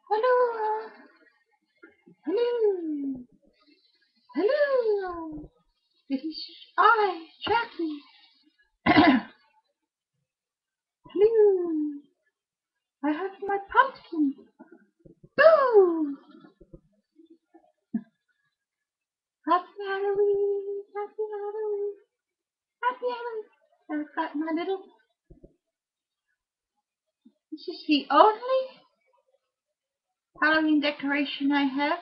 Hello, hello, hello. It is I, Jackie. Hello. I have my pumpkin. Boo! Happy Halloween, happy Halloween, happy Halloween. I've got my little. This is the only Halloween decoration I have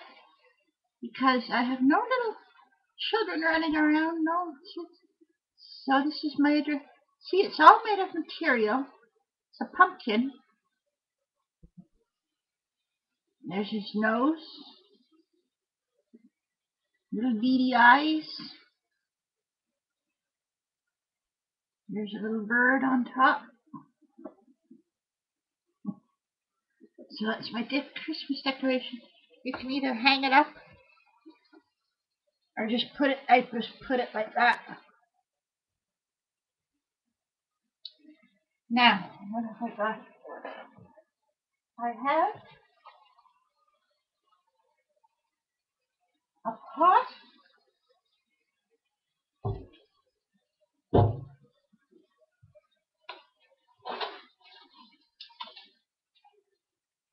because I have no little children running around. No. So this is my address. See, it's all made of material. It's a pumpkin. There's his nose, little beady eyes. There's a little bird on top. So that's my Christmas decoration. You can either hang it up or just put it. I just put it like that. Now, what have I got? I have a pot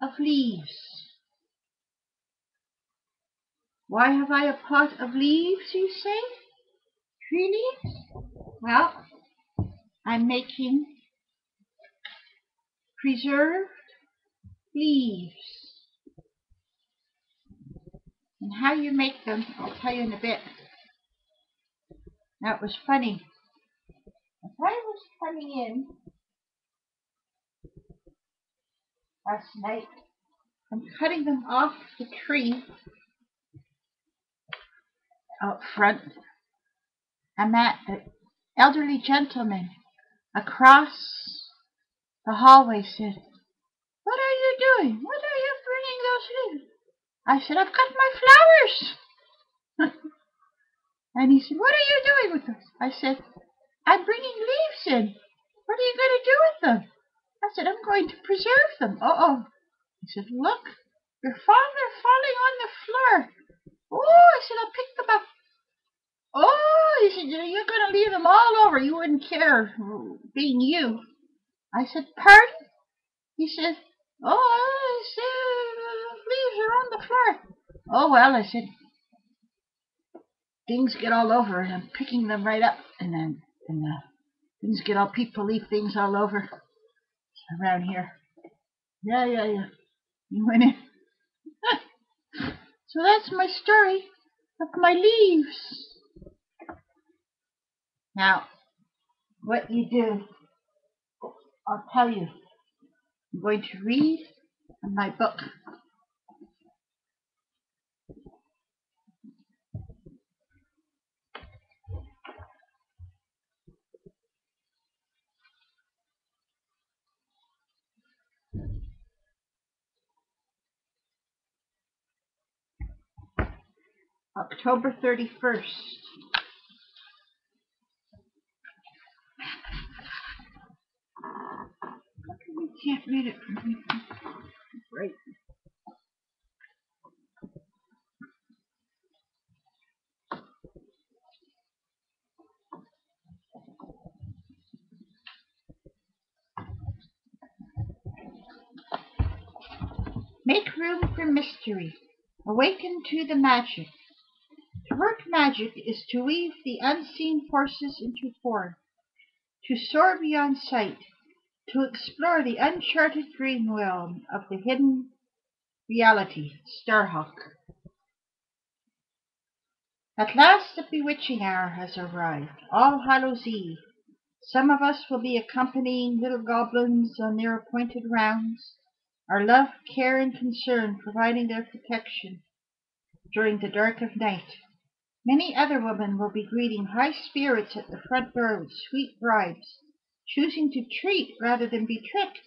of leaves. Why have I a pot of leaves, you say? Tree leaves? Well, I'm making preserved leaves. And how you make them, I'll tell you in a bit. Now, it was funny. As I was coming in last night, I'm cutting them off the tree out front, and that elderly gentleman across the hallway said, "What are you doing? What are you bringing those leaves?" I said, "I've got my flowers." And he said, "What are you doing with them?" I said, "I'm bringing leaves in. What are you going to do with them?" I said, "I'm going to preserve them." Uh-oh. He said, "Look, they're falling on the floor." Oh, I said, "I'll pick them up." Oh, he said, "You're going to leave them all over. You wouldn't care, being you." I said, "Pardon?" He said, "Oh, I said, leaves are on the floor." "Oh, well," I said, "things get all over, and I'm picking them right up, and then things get all, people leave things all over around here." Yeah. You went in. So that's my story of my leaves. Now, what you do, I'll tell you. I'm going to read my book. October 31st. You can't read it from here. Right. Make room for mystery. Awaken to the magic. To work magic is to weave the unseen forces into form, to soar beyond sight, to explore the uncharted dream realm of the hidden reality. Starhawk. At last the bewitching hour has arrived. All Hallows Eve. Some of us will be accompanying little goblins on their appointed rounds, our love, care, and concern providing their protection during the dark of night. Many other women will be greeting high spirits at the front door with sweet bribes, choosing to treat rather than be tricked.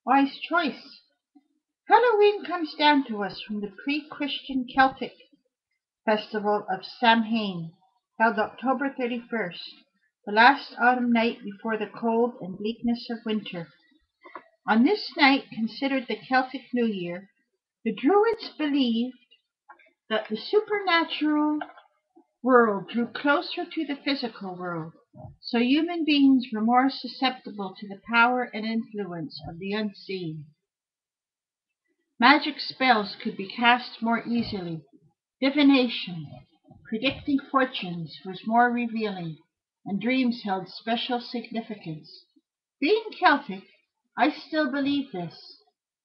Wise choice. Halloween comes down to us from the pre-Christian Celtic festival of Samhain, held October 31st, the last autumn night before the cold and bleakness of winter. On this night, considered the Celtic New Year, The Druids believed that the supernatural world drew closer to the physical world, so human beings were more susceptible to the power and influence of the unseen. Magic spells could be cast more easily. Divination, predicting fortunes, was more revealing, and dreams held special significance. Being Celtic, I still believe this.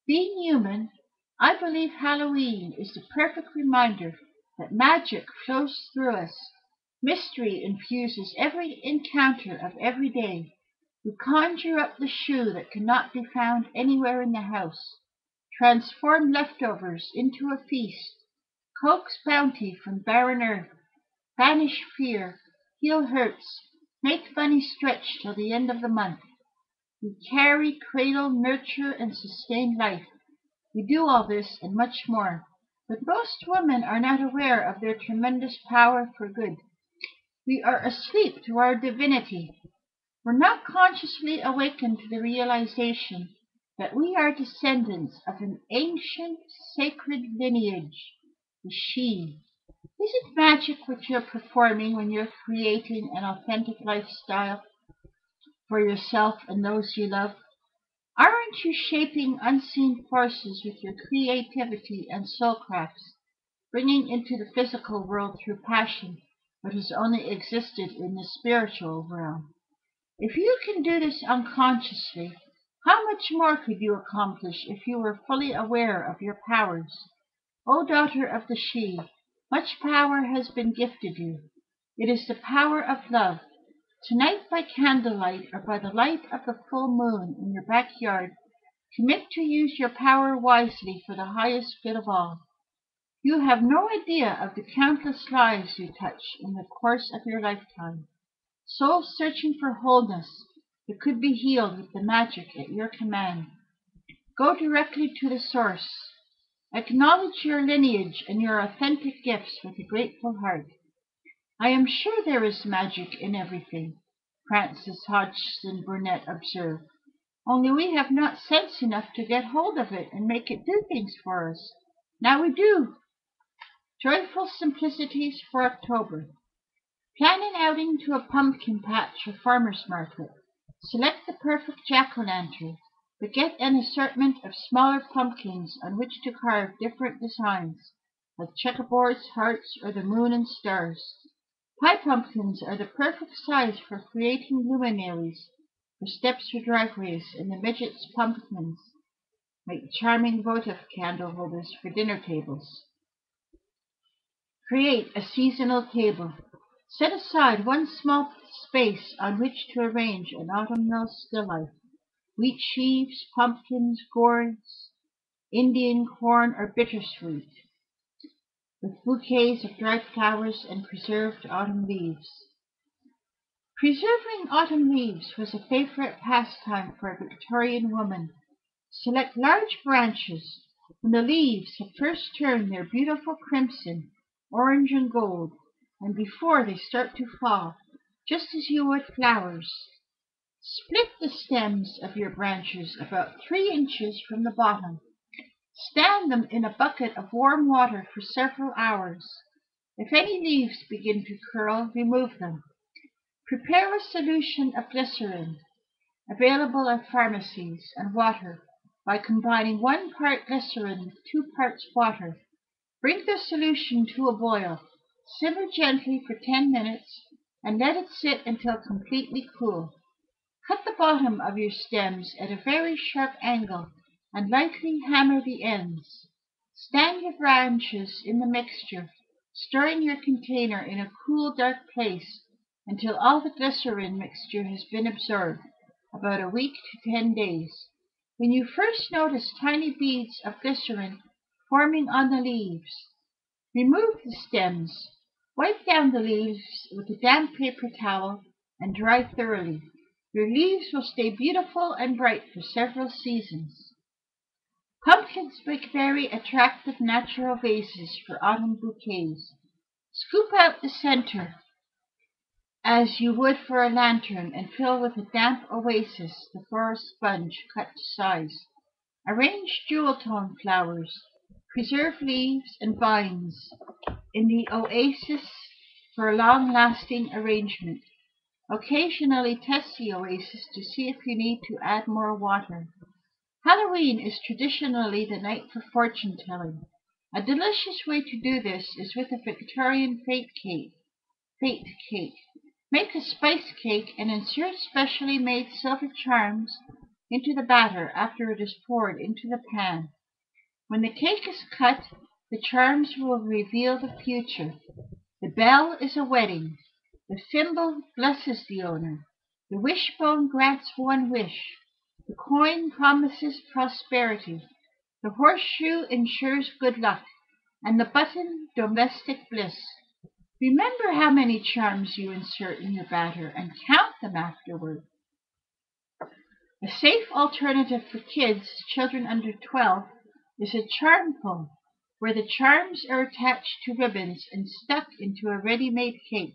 Being human, I believe Halloween is the perfect reminder that magic flows through us. Mystery infuses every encounter of every day. We conjure up the shoe that cannot be found anywhere in the house, transform leftovers into a feast, coax bounty from barren earth, banish fear, heal hurts, make money stretch till the end of the month. We carry, cradle, nurture, and sustain life. We do all this and much more. But most women are not aware of their tremendous power for good. We are asleep to our divinity. We're not consciously awakened to the realization that we are descendants of an ancient sacred lineage, the She. Is it magic what you're performing when you're creating an authentic lifestyle for yourself and those you love? Aren't you shaping unseen forces with your creativity and soul crafts, bringing into the physical world through passion what has only existed in the spiritual realm? If you can do this unconsciously, how much more could you accomplish if you were fully aware of your powers? O daughter of the She, much power has been gifted you. It is the power of love. Tonight by candlelight or by the light of the full moon in your backyard, commit to use your power wisely for the highest good of all. You have no idea of the countless lives you touch in the course of your lifetime. Souls searching for wholeness that could be healed with the magic at your command. Go directly to the source. Acknowledge your lineage and your authentic gifts with a grateful heart. I am sure there is magic in everything, Frances Hodgson Burnett observed. Only we have not sense enough to get hold of it and make it do things for us. Now we do. Joyful simplicities for October. Plan an outing to a pumpkin patch or farmer's market. Select the perfect jack-o'-lantern, but get an assortment of smaller pumpkins on which to carve different designs, like checkerboards, hearts, or the moon and stars. Pie pumpkins are the perfect size for creating luminaries for steps or driveways, and the midgets' pumpkins make charming votive candle holders for dinner tables. Create a seasonal table. Set aside one small space on which to arrange an autumnal still life. Wheat sheaves, pumpkins, gourds, Indian corn, or bittersweet, with bouquets of dried flowers and preserved autumn leaves. Preserving autumn leaves was a favorite pastime for a Victorian woman. Select large branches when the leaves have first turned their beautiful crimson, orange, and gold, and before they start to fall, just as you would flowers. Split the stems of your branches about 3 inches from the bottom. Stand them in a bucket of warm water for several hours. If any leaves begin to curl, remove them. Prepare a solution of glycerin, available at pharmacies, and water by combining 1 part glycerin with 2 parts water. Bring the solution to a boil. Simmer gently for 10 minutes and let it sit until completely cool. Cut the bottom of your stems at a very sharp angle and lightly hammer the ends. Stand your branches in the mixture, stirring your container in a cool, dark place until all the glycerin mixture has been absorbed, about a week to 10 days. When you first notice tiny beads of glycerin forming on the leaves, remove the stems. Wipe down the leaves with a damp paper towel and dry thoroughly. Your leaves will stay beautiful and bright for several seasons. Pumpkins make very attractive natural vases for autumn bouquets. Scoop out the center as you would for a lantern and fill with a damp oasis the forest sponge cut to size. Arrange jewel tone flowers. Preserve leaves and vines in the oasis for a long-lasting arrangement. Occasionally test the oasis to see if you need to add more water. Halloween is traditionally the night for fortune-telling. A delicious way to do this is with a Victorian fate cake. Make a spice cake and insert specially made silver charms into the batter after it is poured into the pan. When the cake is cut, the charms will reveal the future. The bell is a wedding. The thimble blesses the owner. The wishbone grants one wish. The coin promises prosperity. The horseshoe ensures good luck. And the button, domestic bliss. Remember how many charms you insert in your batter and count them afterward. A safe alternative for children under 12, is a charm pull, where the charms are attached to ribbons and stuck into a ready-made cake.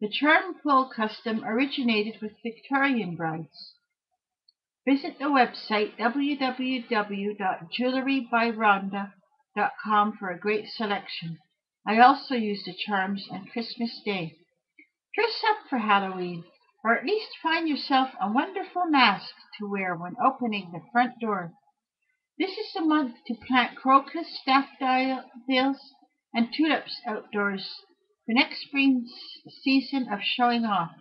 The charm pull custom originated with Victorian brides. Visit the website www.jewelrybyronda.com for a great selection. I also use the charms on Christmas Day. Dress up for Halloween, or at least find yourself a wonderful mask to wear when opening the front door. This is the month to plant crocus, daffodils, and tulips outdoors for next spring's season of showing off.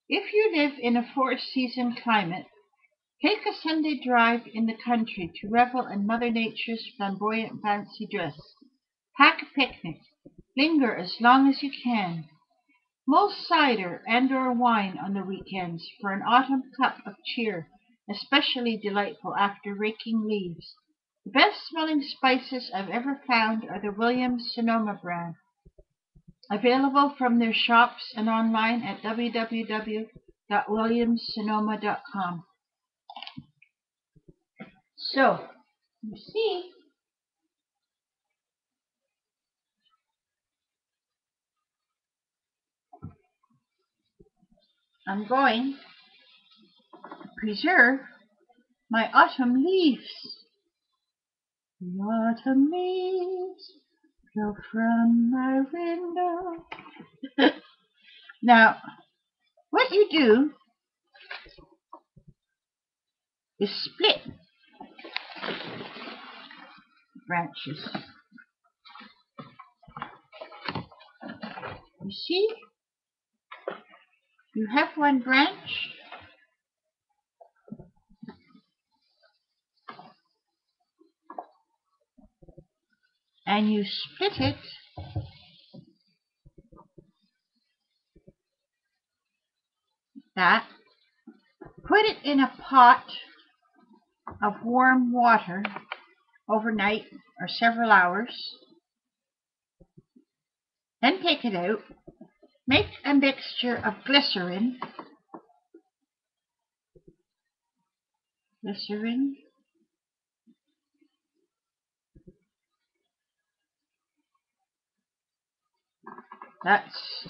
If you live in a four-season climate, take a Sunday drive in the country to revel in Mother Nature's flamboyant fancy dress. Pack a picnic. Linger as long as you can. Mull cider and/or wine on the weekends for an autumn cup of cheer, especially delightful after raking leaves. The best-smelling spices I've ever found are the Williams-Sonoma brand, available from their shops and online at www.williamssonoma.com. So, you see, I'm going to preserve my autumn leaves. The autumn leaves blow from my window. Now, what you do is split branches. You see, you have one branch, and you split it that, put it in a pot of warm water overnight or several hours, then take it out, make a mixture of glycerin, that's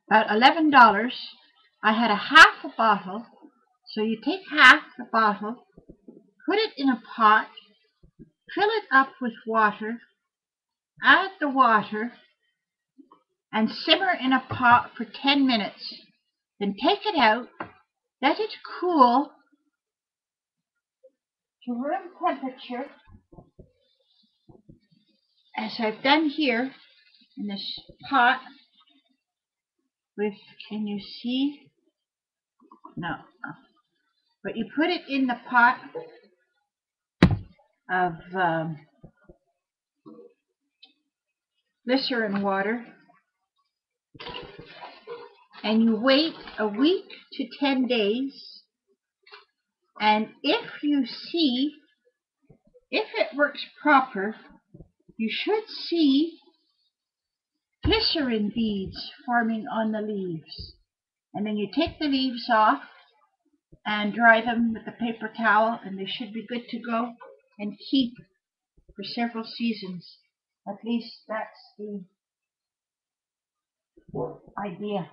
about $11. I had a half a bottle, so you take half the bottle, put it in a pot, fill it up with water, add the water, and simmer in a pot for 10 minutes. Then take it out, let it cool to room temperature, as I've done here in this pot with, can you see? No. But you put it in the pot of glycerin water, and you wait a week to 10 days, and if you see, if it works proper, you should see glycerin beads forming on the leaves. And then you take the leaves off and dry them with a paper towel, and they should be good to go and keep for several seasons. At least that's the idea.